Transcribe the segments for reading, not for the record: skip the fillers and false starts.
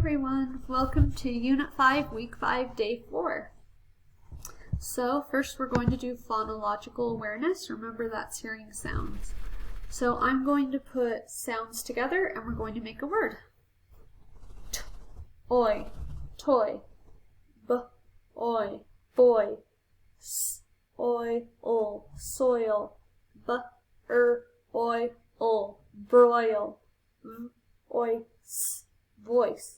everyone, welcome to Unit 5, Week 5, Day 4. So first we're going to do phonological awareness. Remember, that's hearing sounds. So I'm going to put sounds together and we're going to make a word. T, oi, toy, b, oi, boy, s, oi, ol, soil, b, oi, ol, broil, v, oi, s, voice,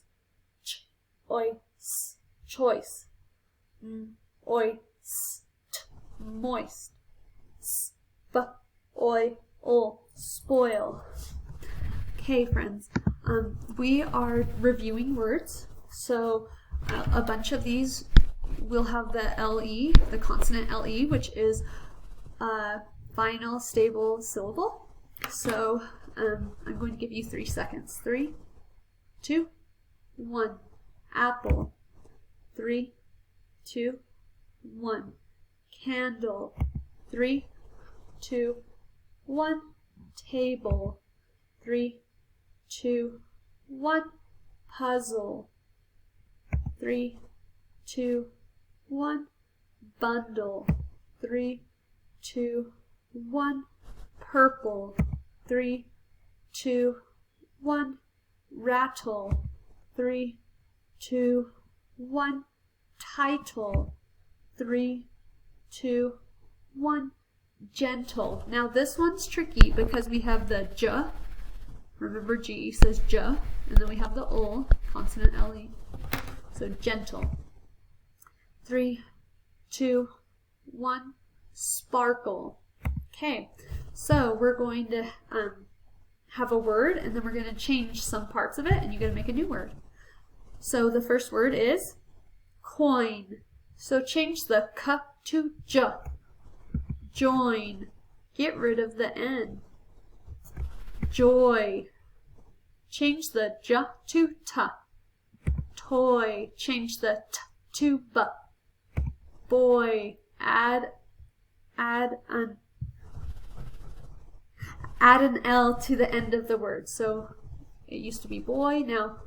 ch, oi, s, choice, m, oi, s, t, moist, s, b, oi, ol, spoil. Okay, friends, we are reviewing words, so a bunch of these will have the LE, the consonant LE, which is a final stable syllable. So I'm going to give you 3 seconds. 3, 2, 1. Apple. 3, 2, 1. Candle. 3, 2, 1. Table. 3, 2, 1. Puzzle. 3, 2, 1. Bundle. 3, 2, 1. Purple. 3, 2, 1. Rattle. 3, 2, 1. Title. 3, 2, 1. Gentle. Now this one's tricky because we have the j. Remember, G says j, and then we have the ol, consonant LE. So gentle. 3, 2, 1. Sparkle. Okay, so we're going to have a word, and then we're going to change some parts of it, and you're going to make a new word. So the first word is coin. So change the k to j. Join. Get rid of the n. Joy. Change the j to t. Toy. Change the t to b. Boy. Add an L to the end of the word. So it used to be boy, now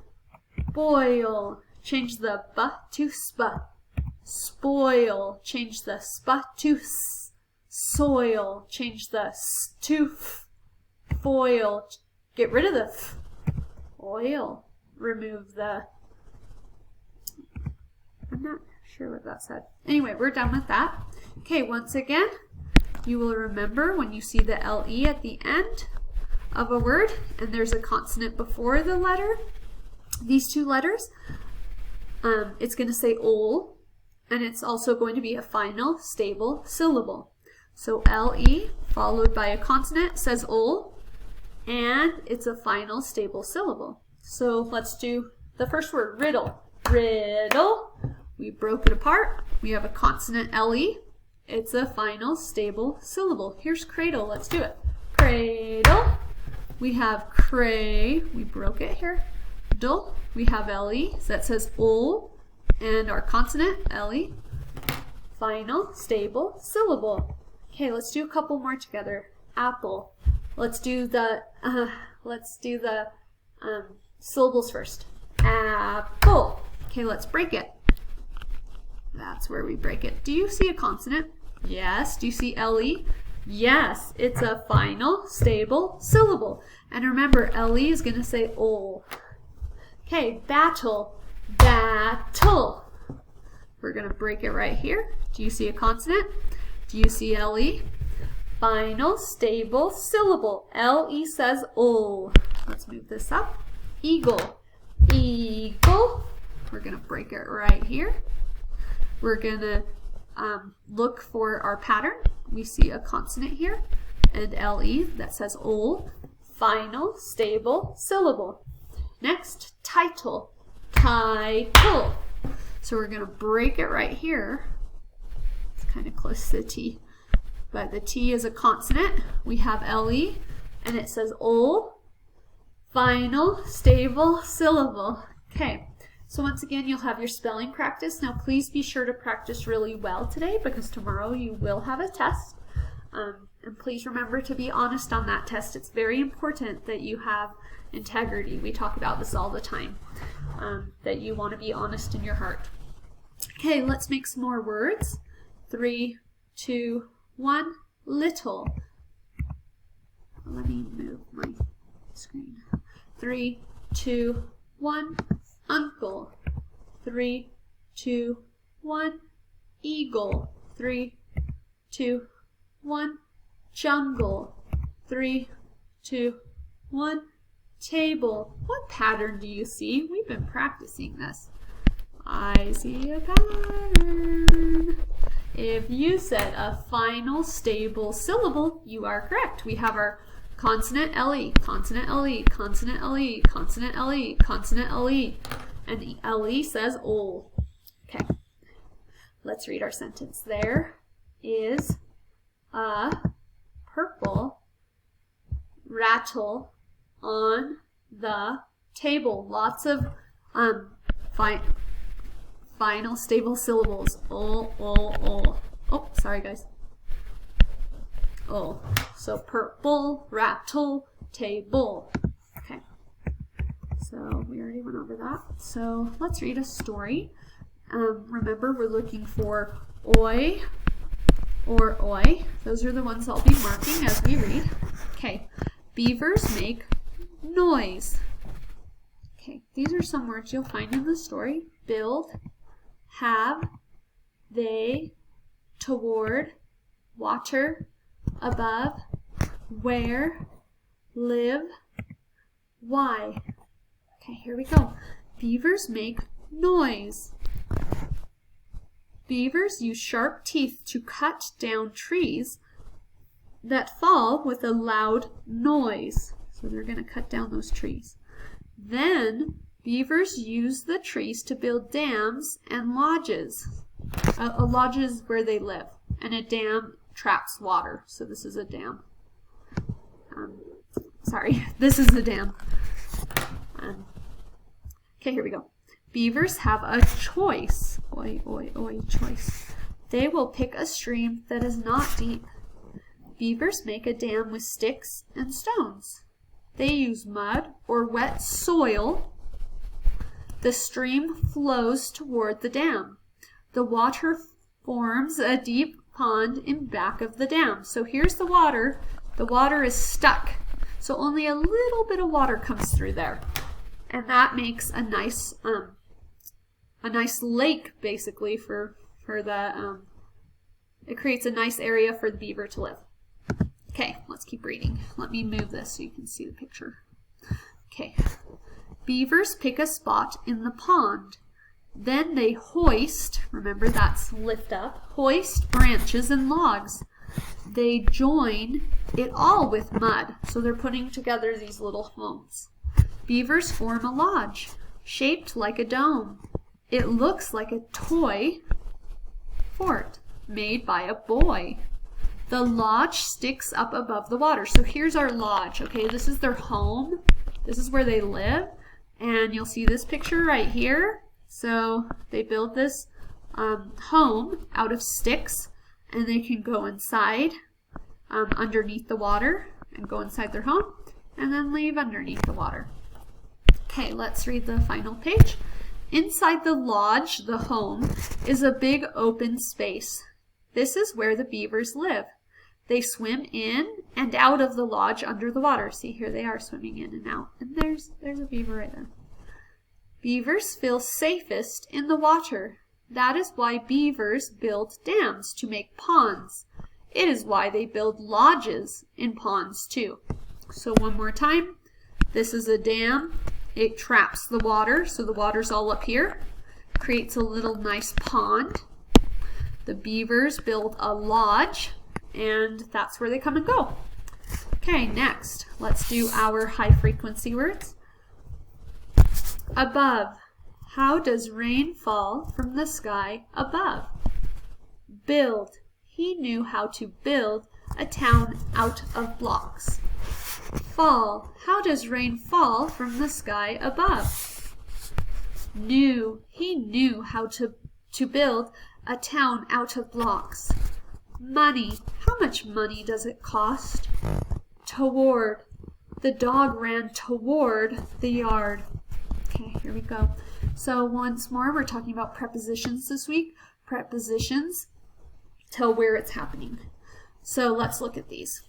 boil. Change the b to sp. Spoil. Change the sp to s. Soil. Change the s to f. Foil. Get rid of the f. Oil. Remove the... I'm not sure what that said. Anyway, we're done with that. Okay, once again, you will remember when you see the LE at the end of a word and there's a consonant before the letter, these two letters, it's going to say ol, and it's also going to be a final stable syllable. So LE followed by a consonant says ol, and it's a final stable syllable. So let's do the first word, riddle. Riddle. We broke it apart. We have a consonant LE. It's a final stable syllable. Here's cradle. Let's do it. Cradle. We have cray. We broke it here. Dull. We have LE. So that says ol, and our consonant LE. Final stable syllable. Okay, let's do a couple more together. Apple. Let's do the syllables first. Apple. Okay, let's break it. That's where we break it. Do you see a consonant? Yes. Do you see LE? Yes. It's a final stable syllable. And remember, LE is going to say ol. Okay, battle. Battle. We're going to break it right here. Do you see a consonant? Do you see LE? Final stable syllable. LE says ol. Let's move this up. Eagle. Eagle. We're going to break it right here. We're going to look for our pattern. We see a consonant here and LE that says ol. Final stable syllable. Next, title. Title. So we're going to break it right here. It's kind of close to the T. But the T is a consonant. We have LE and it says ol. Final stable syllable. Okay. So once again, you'll have your spelling practice. Now please be sure to practice really well today because tomorrow you will have a test. And please remember to be honest on that test. It's very important that you have integrity. We talk about this all the time, that you want to be honest in your heart. Okay, let's make some more words. 3, 2, 1, little. Let me move my screen. 3, 2, 1, uncle. 3, 2, 1, eagle. 3, 2, 1, jungle. 3, 2, 1, table. What pattern do you see? We've been practicing this. I see a pattern. If you said a final stable syllable, you are correct. We have our consonant LE, consonant LE, consonant LE, consonant LE, consonant LE, and the LE says ol. Okay, let's read our sentence. There is a purple rattle on the table. Lots of final stable syllables. Ol, ol, ol. Oh, sorry guys. Ol. So purple, rattle, table. Okay. So we already went over that. So let's read a story. Remember, we're looking for oi or oi. Those are the ones I'll be marking as we read. Okay. Beavers make noise. Okay. These are some words you'll find in the story. Build, have, they, toward, water, above, where, live, why. Okay, here we go. Beavers make noise. Beavers use sharp teeth to cut down trees that fall with a loud noise. So they're going to cut down those trees. Then beavers use the trees to build dams and lodges. A lodge is where they live, and a dam traps water. So this is a dam. This is a dam. Okay, here we go. Beavers have a choice. Oi, oi, oi, choice. They will pick a stream that is not deep. Beavers make a dam with sticks and stones. They use mud or wet soil. The stream flows toward the dam. The water forms a deep pond in back of the dam. So here's the water. The water is stuck. So only a little bit of water comes through there. And that makes a nice lake, basically, for the, it creates a nice area for the beaver to live. Okay, let's keep reading. Let me move this so you can see the picture. Okay. Beavers pick a spot in the pond. Then they hoist, remember that's lift up, hoist branches and logs. They join it all with mud. So they're putting together these little homes. Beavers form a lodge, shaped like a dome. It looks like a toy fort made by a boy. The lodge sticks up above the water. So here's our lodge, okay? This is their home. This is where they live. And you'll see this picture right here. So they build this home out of sticks, and they can go inside underneath the water and go inside their home and then leave underneath the water. Okay, let's read the final page. Inside the lodge, the home, is a big open space. This is where the beavers live. They swim in and out of the lodge under the water. See, here they are swimming in and out. And there's a beaver right there. Beavers feel safest in the water. That is why beavers build dams to make ponds. It is why they build lodges in ponds too. So one more time. This is a dam. It traps the water, so the water's all up here. Creates a little nice pond. The beavers build a lodge, and that's where they come and go. Okay, next, let's do our high frequency words. Above. How does rain fall from the sky above? Build. He knew how to build a town out of blocks. Fall. How does rain fall from the sky above? Knew. He knew how to build a town out of blocks. Money. How much money does it cost? Toward. The dog ran toward the yard. Okay, here we go. So once more, we're talking about prepositions this week. Prepositions tell where it's happening. So let's look at these.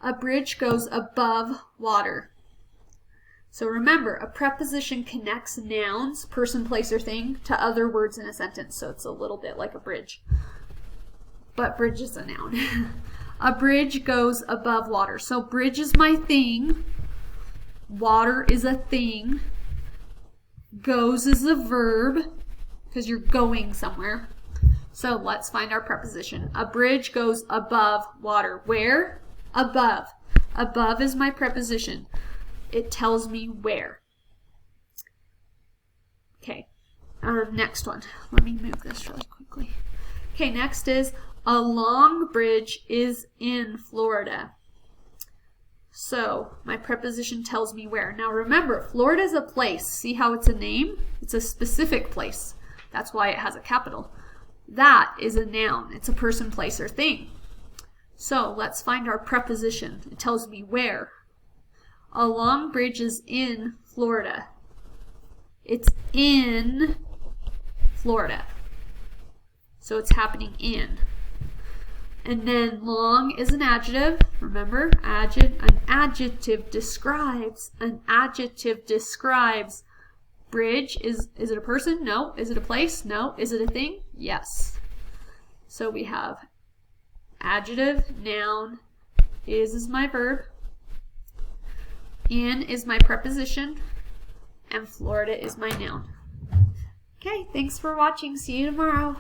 A bridge goes above water. So remember, a preposition connects nouns, person, place, or thing, to other words in a sentence. So it's a little bit like a bridge. But bridge is a noun. A bridge goes above water. So bridge is my thing. Water is a thing. Goes is a verb because you're going somewhere. So let's find our preposition. A bridge goes above water. Where? Above. Above is my preposition. It tells me where. Okay, next one. Let me move this really quickly. Okay, next is a long bridge is in Florida. So my preposition tells me where. Now remember, Florida is a place. See how it's a name? It's a specific place. That's why it has a capital. That is a noun. It's a person, place, or thing. So let's find our preposition. It tells me where. A long bridge is in Florida. It's in Florida. So it's happening in. And then long is an adjective. Remember, an adjective describes. An adjective describes. Bridge, is it a person? No. Is it a place? No. Is it a thing? Yes. So we have adjective, noun, is my verb, in is my preposition, and Florida is my noun. Okay, thanks for watching. See you tomorrow.